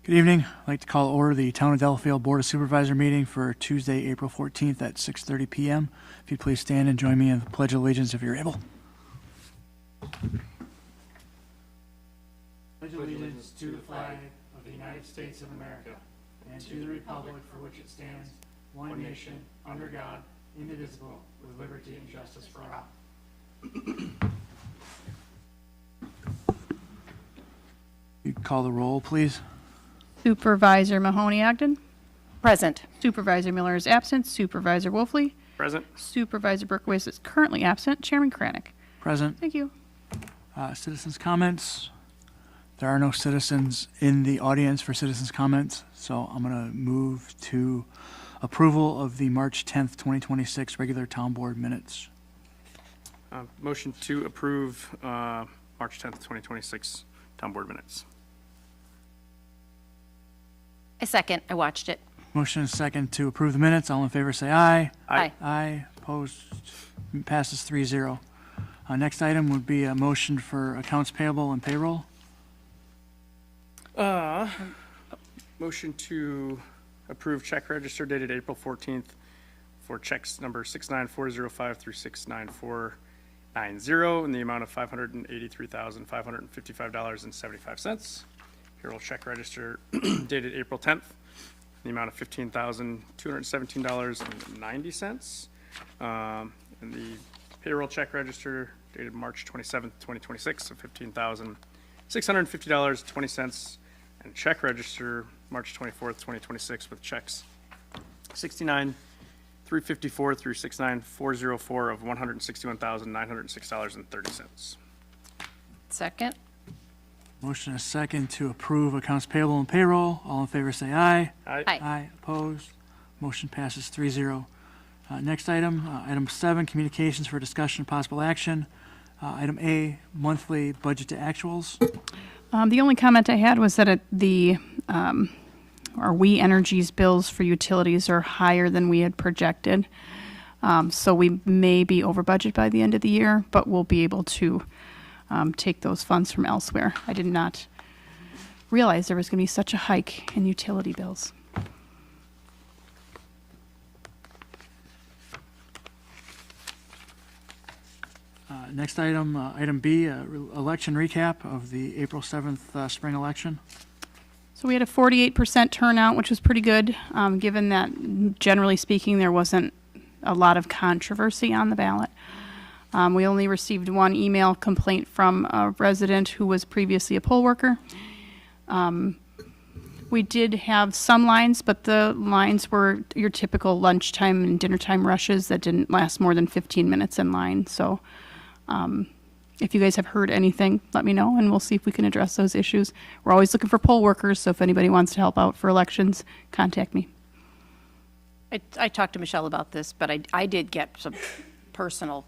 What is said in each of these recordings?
Good evening. I'd like to call to order the Town of Delafield Board of Supervisor meeting for Tuesday, April 14th at 6:30 p.m. If you'd please stand and join me in the Pledge of Allegiance if you're able. Pledge allegiance to the flag of the United States of America and to the republic for which it stands, one nation, under God, indivisible, with liberty and justice for all. You can call the roll, please. Supervisor Mahoney-Ogden. Present. Supervisor Miller is absent. Supervisor Wolfley. Present. Supervisor Berkowitz is currently absent. Chairman Kranek. Present. Thank you. Citizens' comments. There are no citizens in the audience for citizens' comments, so I'm going to move to approval of the March 10th, 2026 regular town board minutes. Motion to approve March 10th, 2026 town board minutes. A second. I watched it. Motion and second to approve the minutes. All in favor say aye. Aye. Aye. Opposed? Passes 3-0. Next item would be a motion for accounts payable and payroll. Motion to approve check register dated April 14th for checks number 69405 through 69490 in the amount of $583,555.75. Payroll check register dated April 10th in the amount of $15,217.90. And the payroll check register dated March 27th, 2026 of $15,650.20. And check register March 24th, 2026 with checks 69,354 through 69,404 of $161,906.30. Second. Motion and second to approve accounts payable and payroll. All in favor say aye. Aye. Aye. Aye. Opposed? Motion passes 3-0. Next item, item 7, communications for discussion and possible action. Item A, monthly budget to actuals. The only comment I had was that our We Energies bills for utilities are higher than we had projected. So we may be over budget by the end of the year, but we'll be able to take those funds from elsewhere. I did not realize there was going to be such a hike in utility bills. Next item, item B, election recap of the April 7th spring election. So we had a 48% turnout, which was pretty good, given that, generally speaking, there wasn't a lot of controversy on the ballot. We only received one email complaint from a resident who was previously a poll worker. We did have some lines, but the lines were your typical lunchtime and dinner time rushes that didn't last more than 15 minutes in line. So if you guys have heard anything, let me know, and we'll see if we can address those issues. We're always looking for poll workers, so if anybody wants to help out for elections, contact me. I talked to Michelle about this, but I did get some personal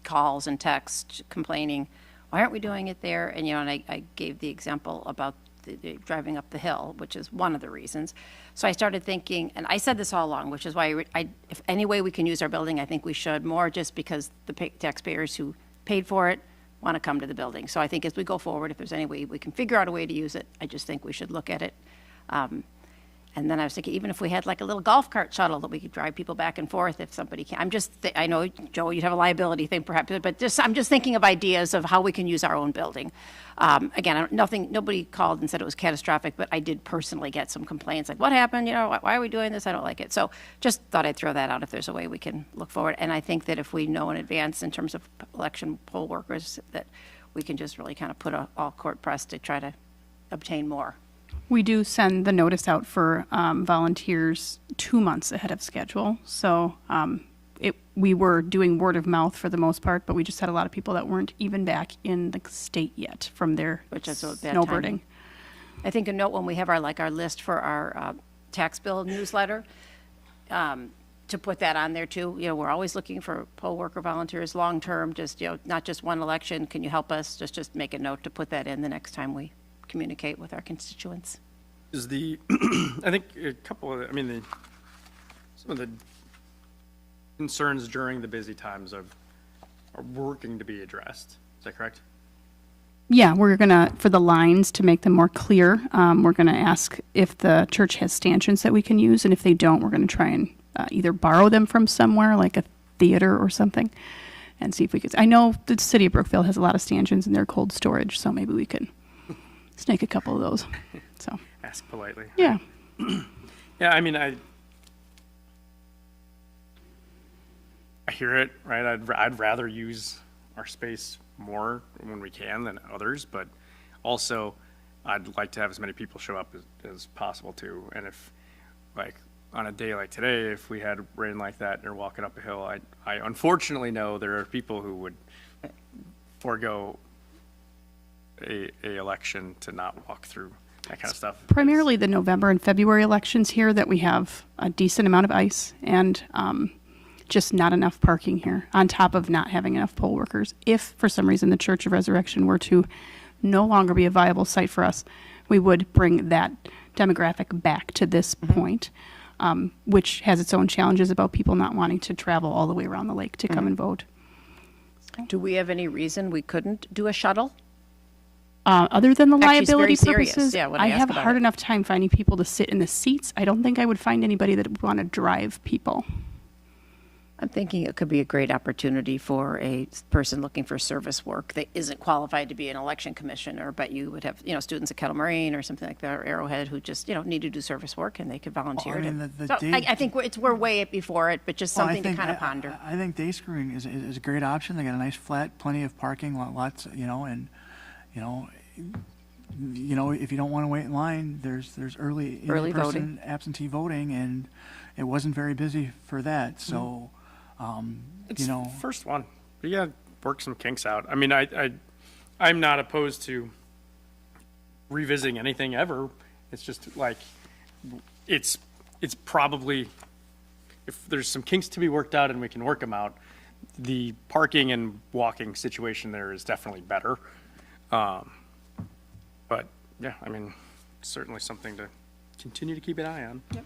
calls and texts complaining, why aren't we doing it there? And, and I gave the example about the driving up the hill, which is one of the reasons. So I started thinking, and I said this all along, which is why if any way we can use our building, I think we should, more just because the taxpayers who paid for it want to come to the building. So I think as we go forward, if there's any way we can figure out a way to use it, I just think we should look at it. And then I was thinking, even if we had like a little golf cart shuttle that we could drive people back and forth if somebody can. I know, Joe, you'd have a liability thing perhaps, but I'm just thinking of ideas of how we can use our own building. Again, nobody called and said it was catastrophic, but I did personally get some complaints like, what happened? Why are we doing this? I don't like it. So just thought I'd throw that out if there's a way we can look forward. And I think that if we know in advance in terms of election poll workers, that we can just really kind of put all court press to try to obtain more. We do send the notice out for volunteers 2 months ahead of schedule. So we were doing word of mouth for the most part, but we just had a lot of people that weren't even back in the state yet from their snowbirding. I think a note when we have our list for our tax bill newsletter, to put that on there too. We're always looking for poll worker volunteers long term, just, not just one election. Can you help us? Just make a note to put that in the next time we communicate with our constituents. Is I think a couple of, some of the concerns during the busy times are working to be addressed. Is that correct? Yeah, we're gonna, for the lines, to make them more clear, we're gonna ask if the church has stanchions that we can use, and if they don't, we're gonna try and either borrow them from somewhere, like a theater or something, and see if we could. I know the city of Brookfield has a lot of stanchions in their cold storage, so maybe we could snake a couple of those. So, Ask politely. yeah. Yeah, I mean, I hear it, right? I'd rather use our space more when we can than others, but also I'd like to have as many people show up as possible too. And if, like, on a day like today, if we had rain like that and they're walking up a hill, I unfortunately know there are people who would forego a election to not walk through that kind of stuff. Primarily the November and February elections here that we have a decent amount of ice and just not enough parking here, on top of not having enough poll workers. If for some reason the Church of Resurrection were to no longer be a viable site for us, we would bring that demographic back to this point, which has its own challenges about people not wanting to travel all the way around the lake to come and vote. Do we have any reason we couldn't do a shuttle? Other than the Actually, it's very liability serious, purposes, yeah, when I I ask have a about hard it. enough time finding people to sit in the seats. I don't think I would find anybody that would want to drive people. I'm thinking it could be a great opportunity for a person looking for service work that isn't qualified to be an election commissioner, but you would have, students at Kettle Moraine or something like that, or Arrowhead, who just, need to do service work and they could volunteer. Well, I mean, to- the So day- I think we're way before it, but just Well, I something to think- kind of ponder. I think day screwing is a great option. They got a nice flat, plenty of parking, lots, and, if you don't want to wait in line, there's early Early in-person absentee voting, and it wasn't very busy for that. So, It's the first one. You gotta work some kinks out. I mean, I'm not opposed to revisiting anything ever. It's just like, it's probably, if there's some kinks to be worked out and we can work them out, the parking and walking situation there is definitely better. But yeah, I mean, certainly something to continue to keep an eye on. Yep.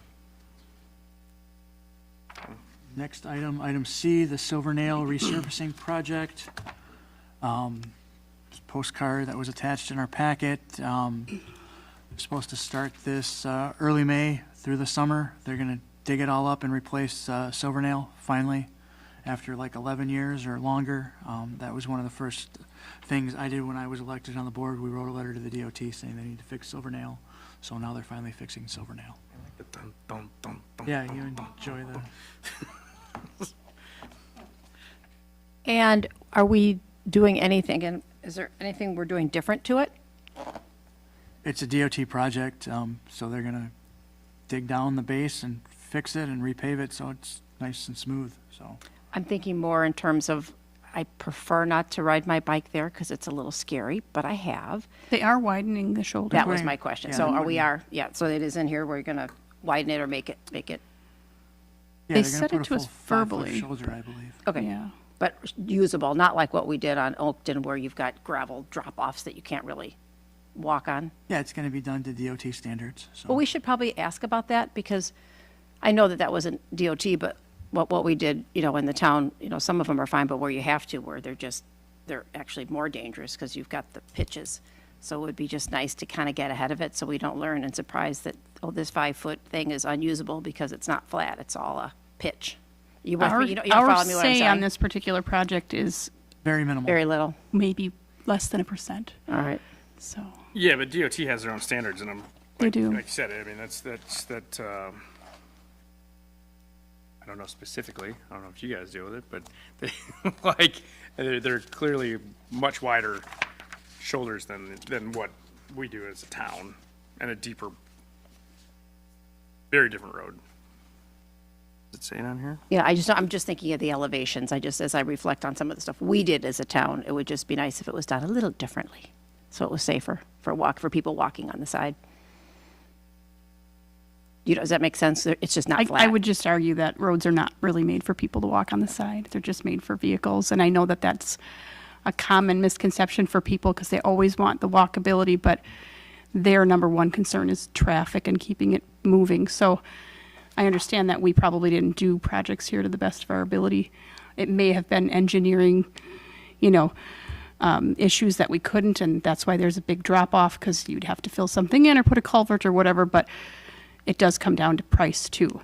next item C, the Silvernail resurfacing project. Postcard that was attached in our packet. We're supposed to start this early May through the summer. They're going to dig it all up and replace Silvernail finally after like 11 years or longer. That was one of the first things I did when I was elected on the board. We wrote a letter to the DOT saying they need to fix Silvernail. So now they're finally fixing Silvernail. Dun, dun, dun, dun, Yeah, dun, you dun, enjoy dun, the. dun. And are we doing anything, and is there anything we're doing different to it? It's a DOT project, so they're gonna dig down the base and fix it and repave it so it's nice and smooth, so. I'm thinking more in terms of, I prefer not to ride my bike there because it's a little scary, but I have. They are widening the shoulder. That was my question. Yeah, So they're so it is in here, we're going to widen it or make it, Yeah, They they're gonna said put it a to us full 5-foot verbally. shoulder, I believe. okay. Yeah. But usable, not like what we did on Oakton where you've got gravel drop-offs that you can't really walk on. Yeah, it's gonna be done to DOT standards, so. Well, we should probably ask about that because I know that wasn't DOT, but what we did, in the town, some of them are fine, but where you have to, where they're actually more dangerous because you've got the pitches. So it would be just nice to kind of get ahead of it so we don't learn and surprise that, this 5-foot thing is unusable because it's not flat, it's all a pitch. You with Our, me? You don't our follow me what I'm say saying? on this particular project is Very minimal. Very little. maybe less than 1%. All right. So Yeah, but DOT has their own standards and They do. Like you said, I mean, that's I don't know specifically. I don't know if you guys deal with it, but they're clearly much wider shoulders than what we do as a town, and a deeper, very different road. Does it say it on here? Yeah, I'm just thinking of the elevations. As I reflect on some of the stuff we did as a town, it would just be nice if it was done a little differently. So it was safer for people walking on the side. Does that make sense? It's just not flat. I would just argue that roads are not really made for people to walk on the side. They're just made for vehicles. And I know that that's a common misconception for people because they always want the walkability, but their number one concern is traffic and keeping it moving. So I understand that we probably didn't do projects here to the best of our ability. It may have been engineering, issues that we couldn't, and that's why there's a big drop off, because you'd have to fill something in or put a culvert or whatever, but it does come down to price too.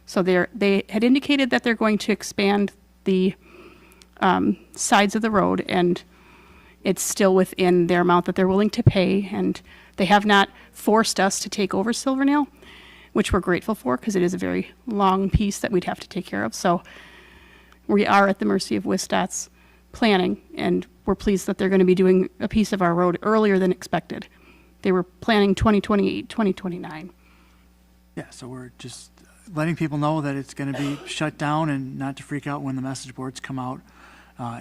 So they had indicated that they're going to expand the sides of the road, and it's still within their amount that they're willing to pay, and they have not forced us to take over Silvernail, which we're grateful for, because it is a very long piece that we'd have to take care of. So we are at the mercy of WISDOT's planning, and we're pleased that they're going to be doing a piece of our road earlier than expected. They were planning 2028, 2029. Yeah, so we're just letting people know that it's going to be shut down, and not to freak out when the message boards come out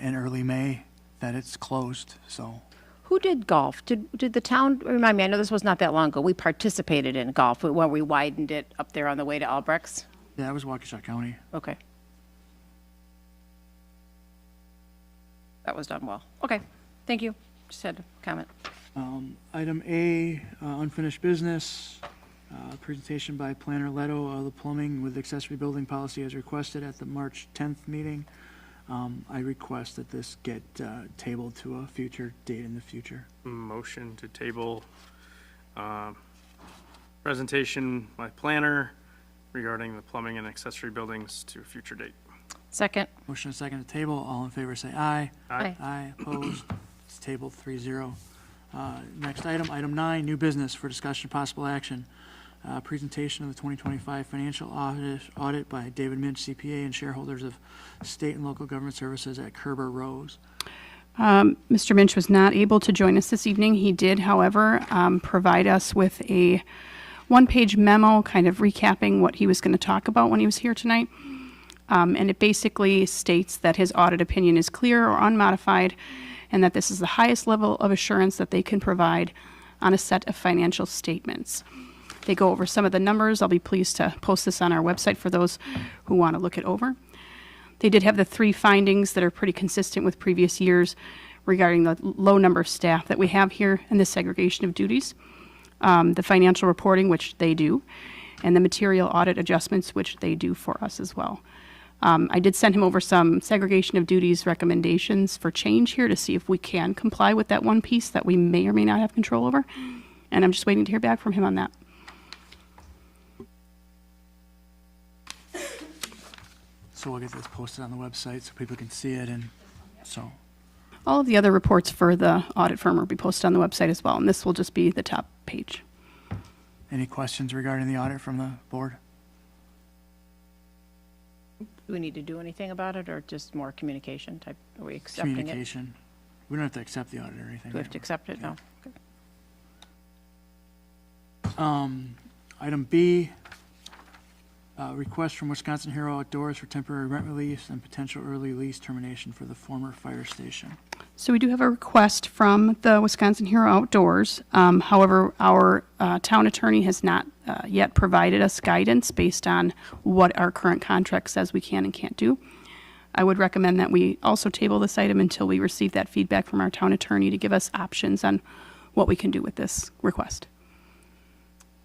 in early May that it's closed, so. Who did golf? Did the town, remind me, I know this was not that long ago, we participated in golf when we widened it up there on the way to Albrecht's? Yeah, it was Waukesha County. Okay. That was done well. Okay, thank you. Just had a comment. Item A, unfinished business, presentation by Planner Leto of the plumbing with accessory building policy as requested at the March 10th meeting. I request that this get tabled to a future date in the future. Motion to table presentation by planner regarding the plumbing and accessory buildings to a future date. Second. Motion and second to table. All in favor say aye. Aye. Aye, opposed. It's tabled 3-0. Next item, item 9, new business for discussion of possible action. Presentation of the 2025 financial audit by David Minch, CPA, and shareholders of state and local government services at Kerber Rose. Mr. Minch was not able to join us this evening. He did, however, provide us with a one-page memo kind of recapping what he was going to talk about when he was here tonight. And it basically states that his audit opinion is clear or unmodified, and that this is the highest level of assurance that they can provide on a set of financial statements. They go over some of the numbers. I'll be pleased to post this on our website for those who want to look it over. They did have the 3 findings that are pretty consistent with previous years regarding the low number of staff that we have here and the segregation of duties, the financial reporting, which they do, and the material audit adjustments, which they do for us as well. I did send him over some segregation of duties recommendations for change here to see if we can comply with that one piece that we may or may not have control over. And I'm just waiting to hear back from him on that. So we'll get this posted on the website so people can see it, and so. All of the other reports for the audit firm will be posted on the website as well, and this will just be the top page. Any questions regarding the audit from the board? Do we need to do anything about it, or just more communication type? Are we accepting it? Communication. We don't have to accept the audit or anything. Do we have to accept it? No. Okay. Item B, request from Wisconsin Hero Outdoors for temporary rent release and potential early lease termination for the former fire station. So we do have a request from the Wisconsin Hero Outdoors. However, our town attorney has not yet provided us guidance based on what our current contract says we can and can't do. I would recommend that we also table this item until we receive that feedback from our town attorney to give us options on what we can do with this request.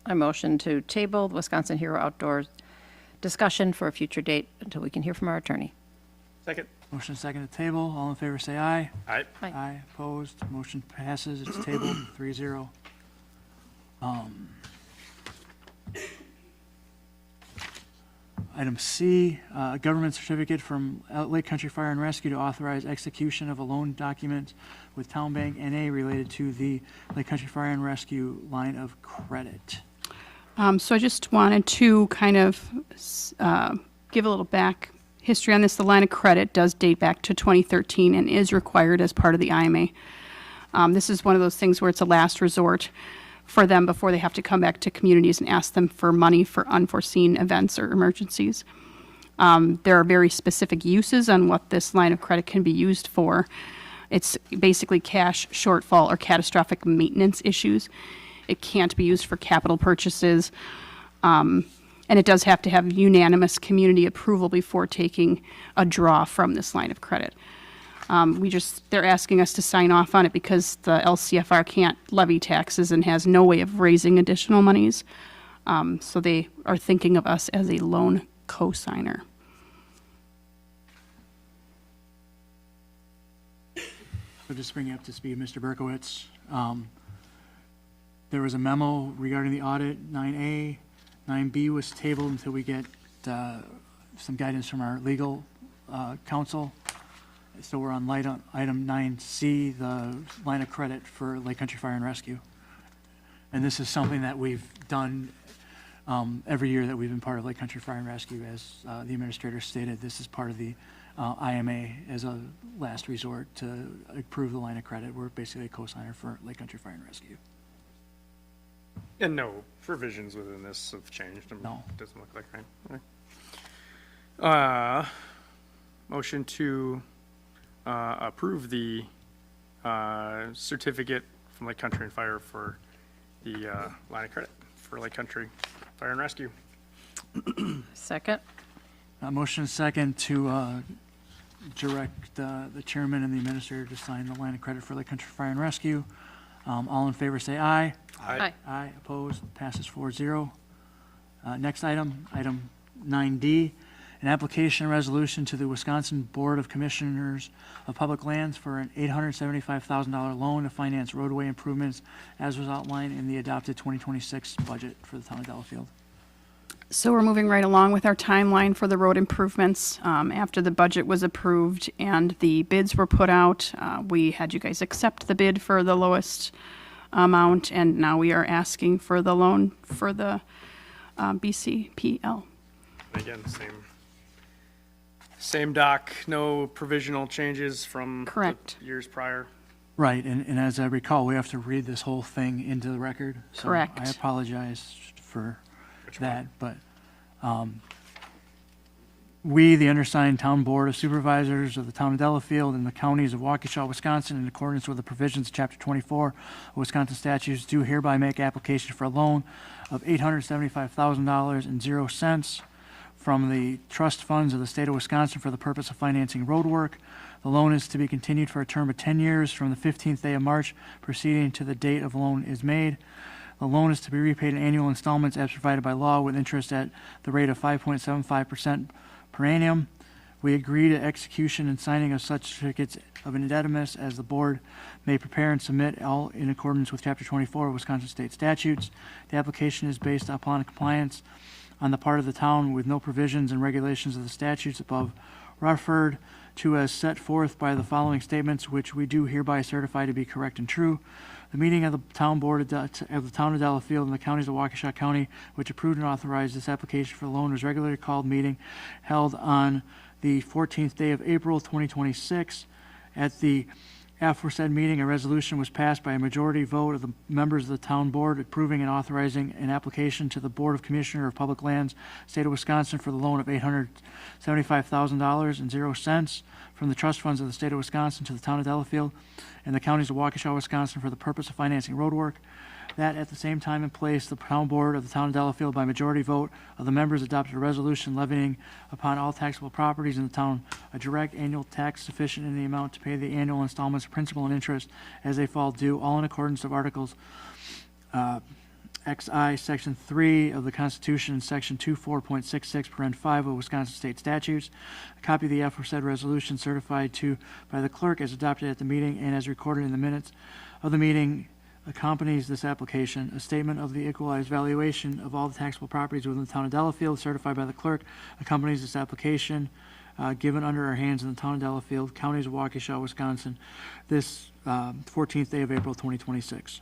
I motion to table the Wisconsin Hero Outdoors discussion for a future date until we can hear from our attorney. Second. Motion second to table. All in favor say aye. Aye. Aye. Aye, opposed. Motion passes. It's tabled 3-0. Item C, government certificate from Lake Country Fire and Rescue to authorize execution of a loan document with Town Bank NA related to the Lake Country Fire and Rescue line of credit. So I just wanted to kind of give a little back history on this. The line of credit does date back to 2013 and is required as part of the IMA. This is one of those things where it's a last resort for them before they have to come back to communities and ask them for money for unforeseen events or emergencies. There are very specific uses on what this line of credit can be used for. It's basically cash shortfall or catastrophic maintenance issues. It can't be used for capital purchases. And it does have to have unanimous community approval before taking a draw from this line of credit. They're asking us to sign off on it because the LCFR can't levy taxes and has no way of raising additional monies. So they are thinking of us as a loan co-signer. So just bring you up to speed, Mr. Berkowitz. There was a memo regarding the audit, 9A. 9B was tabled until we get some guidance from our legal counsel. So we're on item 9C, the line of credit for Lake Country Fire and Rescue. And this is something that we've done every year that we've been part of Lake Country Fire and Rescue. As the administrator stated, this is part of the IMA as a last resort to approve the line of credit. We're basically a co-signer for Lake Country Fire and Rescue. And no provisions within this have changed. No. Doesn't look like, right? Motion to approve the certificate from Lake Country and Fire for the line of credit for Lake Country Fire and Rescue. Second? Motion and second to direct the chairman and the administrator to sign the line of credit for Lake Country Fire and Rescue. All in favor say aye. Aye. Aye, opposed, passes 4-0. Next item, item 9D, an application and resolution to the Wisconsin Board of Commissioners of Public Lands for an $875,000 loan to finance roadway improvements as was outlined in the adopted 2026 budget for the town of Delafield. So we're moving right along with our timeline for the road improvements. After the budget was approved and the bids were put out, we had you guys accept the bid for the lowest amount, and now we are asking for the loan for the BCPL. Again, same doc, no provisional changes from Correct. the years prior. Right, and as I recall, we have to read this whole thing into the record. So Correct. I apologize for that, but we, the undersigned Town Board of Supervisors of the Town of Delafield and the counties of Waukesha, Wisconsin, in accordance with the provisions of Chapter 24 of Wisconsin statutes, do hereby make application for a loan of $875,000.00 from the trust funds of the state of Wisconsin for the purpose of financing road work. The loan is to be continued for a term of 10 years from the 15th day of March preceding to the date of loan is made. The loan is to be repaid in annual installments as provided by law with interest at the rate of 5.75% per annum. We agree to execution and signing of such certificates of indebtedness as the board may prepare and submit, all in accordance with Chapter 24 of Wisconsin state statutes. The application is based upon compliance on the part of the town with no provisions and regulations of the statutes above referred to as set forth by the following statements, which we do hereby certify to be correct and true. The meeting of the town board of the town of Delafield and the counties of Waukesha County, which approved and authorized this application for the loan, was regularly called meeting held on the 14th day of April 2026. At the aforesaid meeting, a resolution was passed by a majority vote of the members of the town board approving and authorizing an application to the Board of Commissioner of Public Lands, State of Wisconsin, for the loan of $875,000.00 from the trust funds of the State of Wisconsin to the town of Delafield and the counties of Waukesha, Wisconsin, for the purpose of financing road work. That at the same time and place, the town board of the town of Delafield, by majority vote of the members, adopted a resolution levying upon all taxable properties in the town a direct annual tax sufficient in the amount to pay the annual installments of principal and interest as they fall due, all in accordance of Articles XI, Section 3 of the Constitution and Section 24.66, parent 5 of Wisconsin State Statutes. A copy of the aforesaid resolution certified to by the clerk as adopted at the meeting and as recorded in the minutes of the meeting accompanies this application. A statement of the equalized valuation of all the taxable properties within the town of Delafield certified by the clerk accompanies this application given under our hands in the town of Delafield, counties of Waukesha, Wisconsin, this 14th day of April 2026.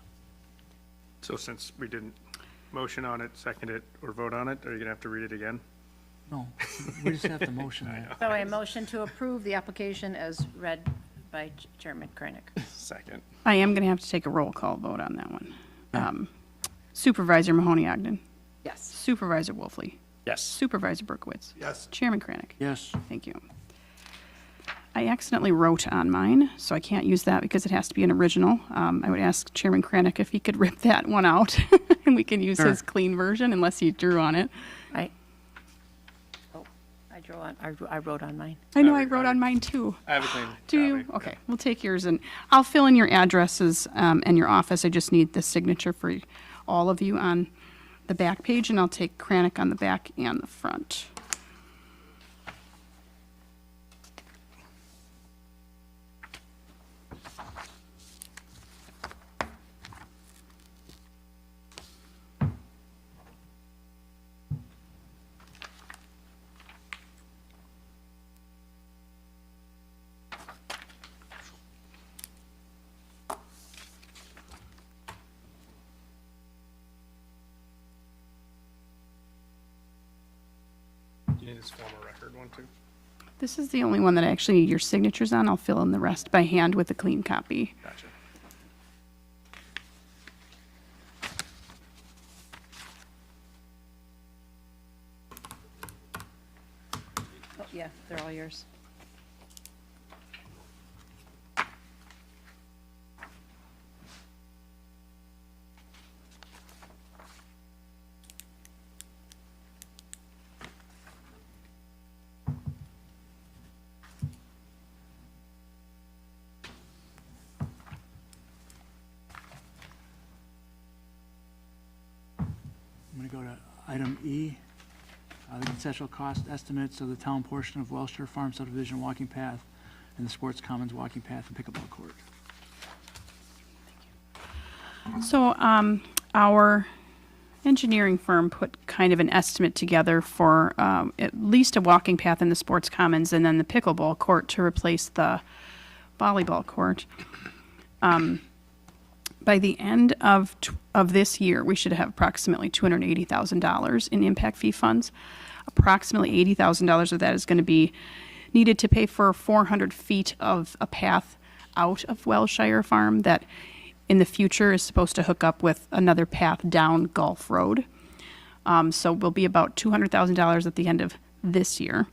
So since we didn't motion on it, second it, or vote on it, are you going to have to read it again? No, we just have to motion that. So a motion to approve the application as read by Chairman Kranek. Second. I am going to have to take a roll call vote on that one. Supervisor Mahoney-Ogden. Yes. Supervisor Wolfley. Yes. Supervisor Berkowitz. Yes. Chairman Kranek. Yes. Thank you. I accidentally wrote on mine, so I can't use that because it has to be an original. I would ask Chairman Kranek if he could rip that one out and we can use Sure. his clean version unless he drew on it. I wrote on mine. I know I wrote on mine too. I have a clean Do you? copy. Okay, we'll take yours and I'll fill in your addresses and your office. I just need the signature for all of you on the back page, and I'll take Kranek on the back and the front. You need this former record one too? This is the only one that I actually need your signatures on. I'll fill in the rest by hand with a clean copy. Gotcha. Oh, yeah, they're all yours. I'm going to go to item E, the conceptual cost estimates of the town portion of Welshire Farm subdivision walking path and the Sports Commons walking path and pickleball court. So our engineering firm put kind of an estimate together for at least a walking path in the Sports Commons and then the pickleball court to replace the volleyball court. By the end of this year, we should have approximately $280,000 in impact fee funds. Approximately $80,000 of that is going to be needed to pay for 400 feet of a path out of Wellshire Farm that in the future is supposed to hook up with another path down Gulf Road. So we'll be about $200,000 at the end of this year.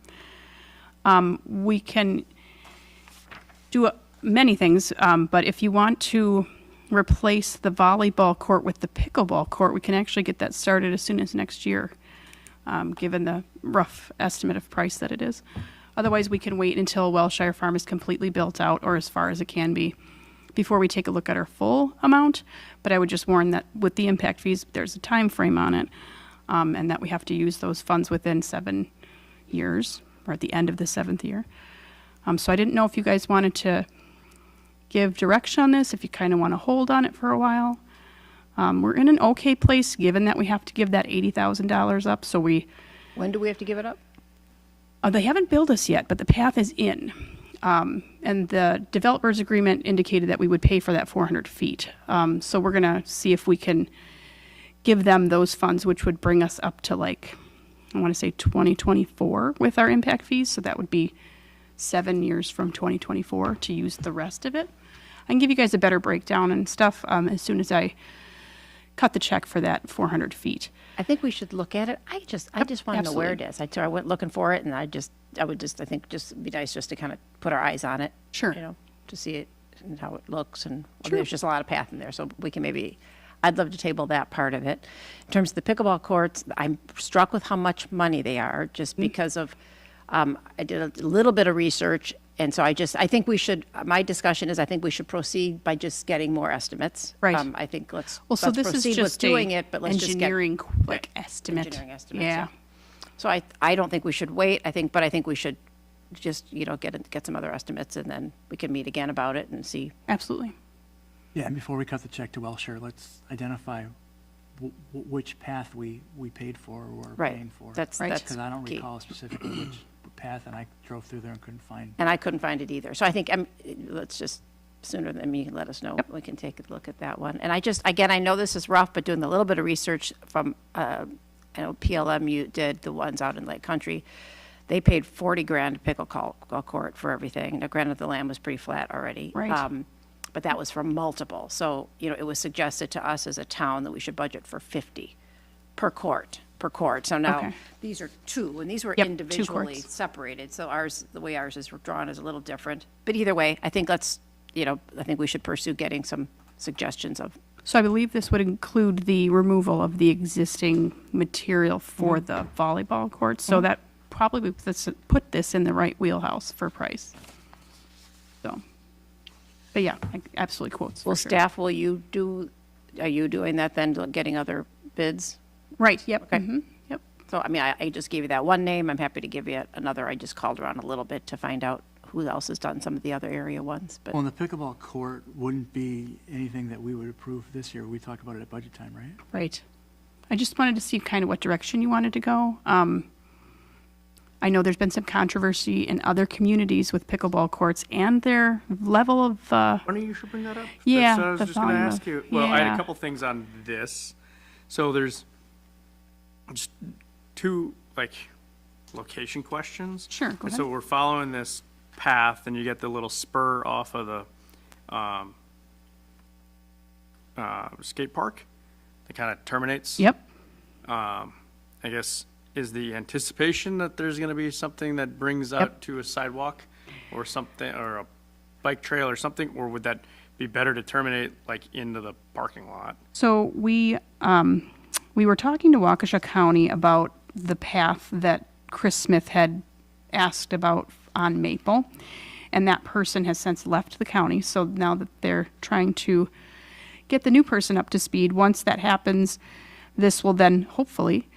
We can do many things, but if you want to replace the volleyball court with the pickleball court, we can actually get that started as soon as next year, given the rough estimate of price that it is. Otherwise, we can wait until Wellshire Farm is completely built out or as far as it can be before we take a look at our full amount. But I would just warn that with the impact fees, there's a time frame on it, and that we have to use those funds within 7 years or at the end of the 7th year. So I didn't know if you guys wanted to give direction on this, if you kind of want to hold on it for a while. We're in an okay place given that we have to give that $80,000 up. So When do we have to give it up? they haven't billed us yet, but the path is in. And the developer's agreement indicated that we would pay for that 400 feet. So we're going to see if we can give them those funds, which would bring us up to I want to say 2024 with our impact fees. So that would be 7 years from 2024 to use the rest of it. I can give you guys a better breakdown and stuff as soon as I cut the check for that 400 feet. I think we should look at it. I just want to know where it is. I went looking for it, and I think it'd be nice just to kind of put our eyes on it. Sure. To see it and how it looks, and there's just a lot of path in there, so we can I'd love to table that part of it. In terms of the pickleball courts, I'm struck with how much money they are, just because of, I did a little bit of research, and so I think we should, my discussion is I think we should proceed by just getting more estimates. Right. I think let's So this is proceed with just doing it, but let's engineering just get estimate. engineering estimates. Yeah. So I don't think we should wait. I think we should just get some other estimates, and then we can meet again about it and see. Absolutely. Yeah, and before we cut the check to Welshire, let's identify which path we paid for or were Right. paying for. That's Because I don't key. recall specifically which path, and I drove through there and couldn't find. And I couldn't find it either. So I think let's just, sooner than me, let us know. We can take a look at that one. And I know this is rough, but doing a little bit of research from, I know PLM you did, the ones out in Lake Country, they paid $40,000 pickleball court for everything. Now granted, the land was pretty flat already. Right. But that was for multiple. So, it was suggested to us as a town that we should budget for 50 per court. So now, Okay. these are two, and these were Yep, 2 individually courts. separated. So the way ours is drawn is a little different. But either way, I think I think we should pursue getting some suggestions of. So I believe this would include the removal of the existing material for the volleyball court. So that probably would put this in the right wheelhouse for price. So, but yeah, absolutely quotes. Well, for sure. staff, are you doing that then, getting other bids? Right. Yep. Okay. Yep. So, I just gave you that one name. I'm happy to give you another. I just called around a little bit to find out who else has done some of the other area ones. But Well, and the pickleball court wouldn't be anything that we would approve this year. We talk about it at budget time, right? Right. I just wanted to see kind of what direction you wanted to go. I know there's been some controversy in other communities with pickleball courts and their level of. Funny you should bring that up. Yeah, That's what I was the just going to volume ask of- you. Well, I had yeah. a couple things on this. So there's just two, location questions. Sure, go And so ahead. we're following this path, and you get the little spur off of the skate park that kind of terminates. Yep. I guess, is the anticipation that there's going to be something that brings out Yep. to a sidewalk or something, or a bike trail or something, or would that be better to terminate like into the parking lot? So we were talking to Waukesha County about the path that Chris Smith had asked about on Maple, and that person has since left the county. So now that they're trying to get the new person up to speed, once that happens, this will then hopefully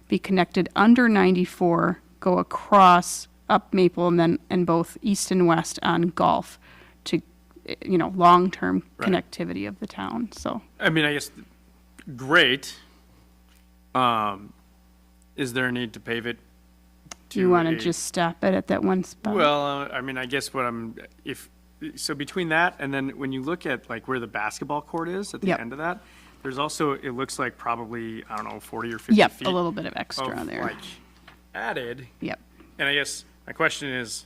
be connected under 94, go across up Maple, and both east and west on Gulf to, long-term Right. connectivity of the town. So I mean, I guess, great. Is there a need to pave it? do you want to a- just stop it at that one spot? Well, I mean, I guess so between that and then when you look at like where the basketball court is at the Yep. end of that, there's also, it looks like probably, I don't know, 40 or 50 Yep, feet a little bit of extra of there. like added. Yep, And I guess my question is,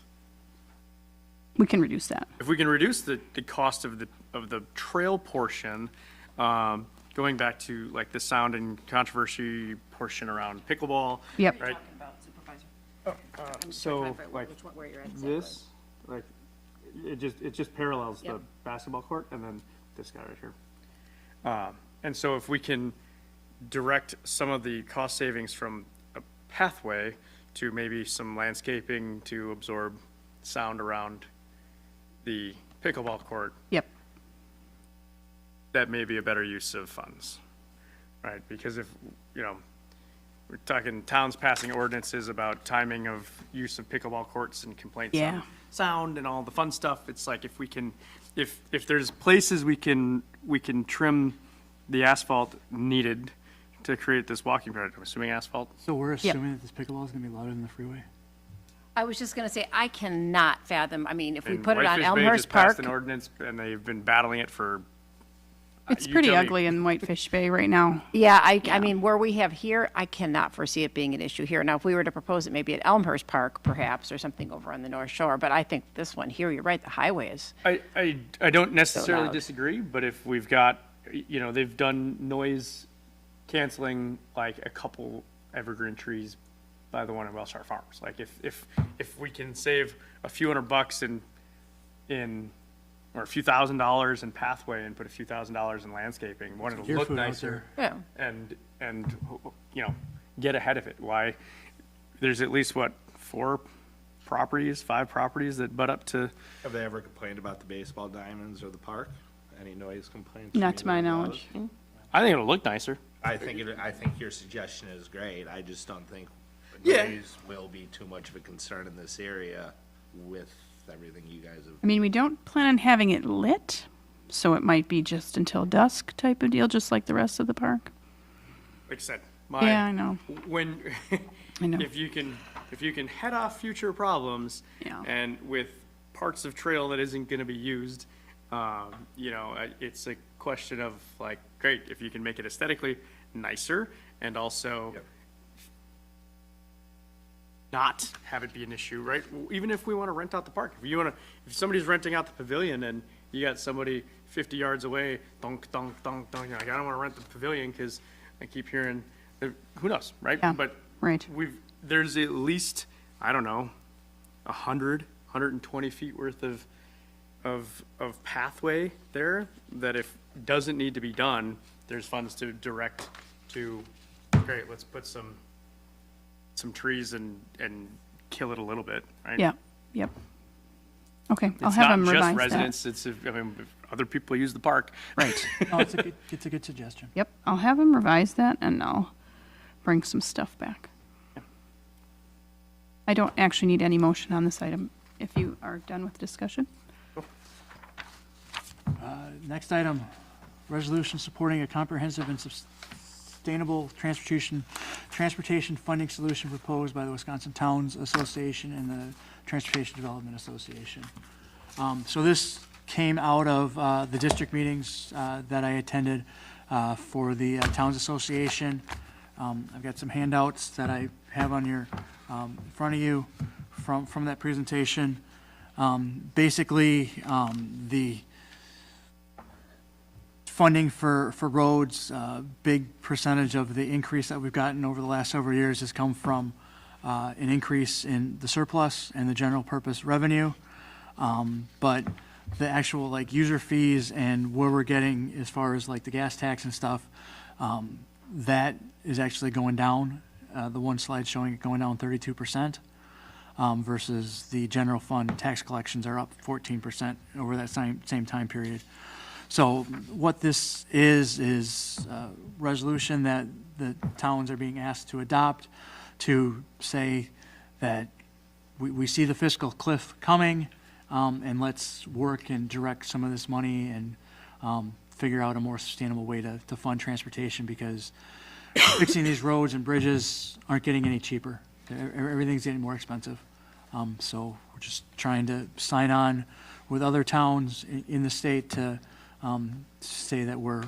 we can reduce that. if we can reduce the cost of the trail portion, going back to like the sound and controversy portion around pickleball. Yep. Right? So like this, like, it just parallels the Yep. basketball court and then this guy right here. And so if we can direct some of the cost savings from a pathway to maybe some landscaping to absorb sound around the pickleball court, Yep, that may be a better use of funds, right? Because if, we're talking towns passing ordinances about timing of use of pickleball courts and complaints Yeah. on sound and all the fun stuff, it's like if we can, if there's places we can trim the asphalt needed to create this walking path, I'm assuming asphalt. So we're assuming that this pickleball is going to be louder than the freeway? I was just going to say, I cannot fathom, I mean, if we And put it on Whitefish Bay Elmhurst just passed Park, an ordinance and they've been battling it for. it's you pretty tell me. ugly in Whitefish Bay right now. yeah, I mean, where we have here, I cannot foresee it being an issue here. Now, if we were to propose it maybe at Elmhurst Park perhaps, or something over on the North Shore, but I think this one here, you're right, the highway is, I don't necessarily loud. disagree, but if we've got, they've done noise canceling like a couple evergreen trees by the one in Welshire Farms. Like if we can save a few $100 or a few $1,000s in pathway and put a few $1,000s in landscaping, one, it'll Deer look food out nicer yeah. and get ahead of it. Why? There's at least what, 5 properties that butt up to. Have they ever complained about the baseball diamonds or the park? Any noise complaints? Not to my knowledge. I think it'll look nicer. I think your suggestion is great. I just don't think Yeah. noise will be too much of a concern in this area with everything you guys have. I mean, we don't plan on having it lit, so it might be just until dusk type of deal, just like the rest of the park. Like I said, Yeah, I know. when I know. if you can head off future problems Yeah. and with parts of trail that isn't going to be used, it's a question of like, great, if you can make it aesthetically nicer and also Yep. not have it be an issue, right? Even if we want to rent out the park, if somebody's renting out the pavilion and you got somebody 50 yards away, donk, donk, donk, donk, like, I don't want to rent the pavilion because I keep hearing, who knows, right? Yeah, But right. there's at least, I don't know, 120 feet worth of pathway there that if doesn't need to be done, there's funds to direct to, great, let's put some trees and kill it a little bit, right? Yeah, yep. Okay, I'll It's have not them just revise that. residents, if other people use the park. Right. No, it's a good suggestion. Yep, I'll have them revise that, and I'll bring some stuff back. I don't actually need any motion on this item, if you are done with discussion. Next item, resolution supporting a comprehensive and sustainable transportation funding solution proposed by the Wisconsin Towns Association and the Transportation Development Association. So this came out of the district meetings that I attended for the Towns Association. I've got some handouts that I have on your, in front of you from that presentation. Basically, the funding for roads, big percentage of the increase that we've gotten over the last several years has come from an increase in the surplus and the general purpose revenue. But the actual like user fees and where we're getting as far as like the gas tax and stuff, that is actually going down. The one slide showing it going down 32%, versus the general fund tax collections are up 14% over that same time period. So what this is a resolution that the towns are being asked to adopt to say that we see the fiscal cliff coming, and let's work and direct some of this money and figure out a more sustainable way to fund transportation, because fixing these roads and bridges aren't getting any cheaper. Everything's getting more expensive. So we're just trying to sign on with other towns in the state to say that we're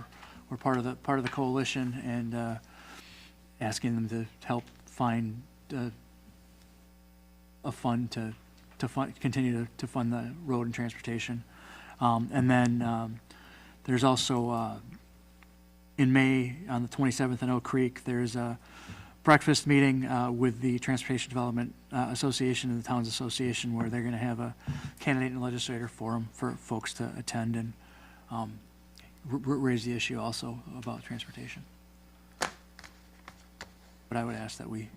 part of the coalition, and asking them to help find a fund to continue to fund the road and transportation. And then there's also in May on the 27th in Oak Creek, there's a breakfast meeting with the Transportation Development Association and the Towns Association, where they're going to have a candidate and legislator forum for folks to attend and raise the issue also about transportation. But I would ask that we,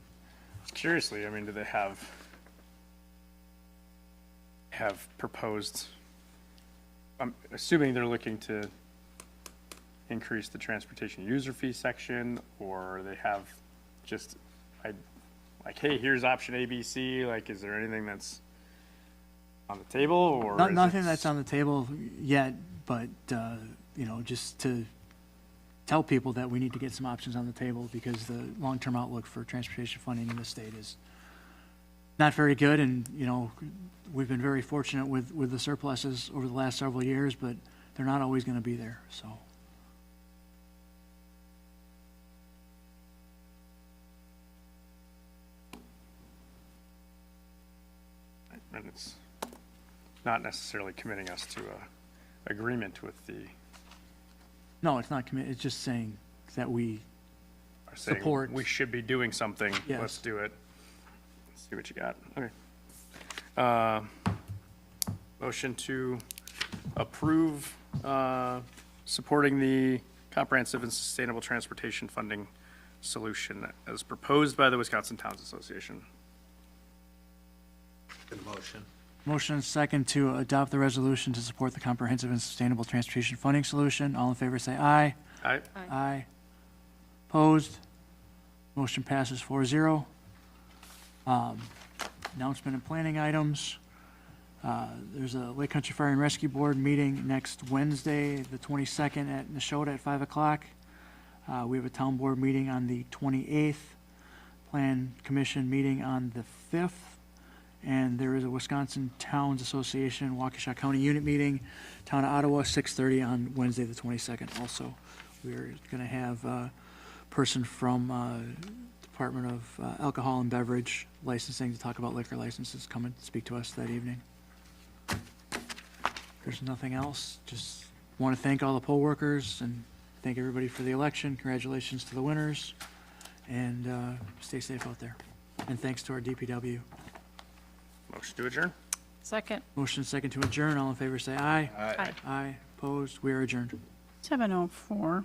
Curiously, I mean, do they have proposed, I'm assuming they're looking to increase the transportation user fee section, or they have just, like, hey, here's option A, B, C, like, is there anything that's on the table, or? nothing that's on the table yet, but, just to tell people that we need to get some options on the table, because the long-term outlook for transportation funding in the state is not very good. And, we've been very fortunate with the surpluses over the last several years, but they're not always going to be there, so. And it's not necessarily committing us to a agreement with the, No, it's not committed. It's just saying that we are saying support. we should be doing something. Yes. Let's do it. Let's see what you got. Okay. Motion to approve supporting the comprehensive and sustainable transportation funding solution as proposed by the Wisconsin Towns Association. Good motion. Motion and second to adopt the resolution to support the comprehensive and sustainable transportation funding solution. All in favor say aye. Aye. Aye. Opposed? Motion passes 4-0. Announcement and planning items. There's a Lake Country Fire and Rescue Board meeting next Wednesday, the 22nd at Neshota at 5 o'clock. We have a town board meeting on the 28th, Plan Commission meeting on the 5th, and there is a Wisconsin Towns Association Waukesha County Unit meeting, Town of Ottawa, 6:30 on Wednesday, the 22nd. Also, we're going to have a person from Department of Alcohol and Beverage Licensing to talk about liquor licenses come and speak to us that evening. There's nothing else. Just want to thank all the poll workers and thank everybody for the election. Congratulations to the winners, and stay safe out there. And thanks to our DPW. Motion to adjourn. Second. Motion second to adjourn. All in favor say aye. Aye. Aye. Opposed? We are adjourned. 7:04.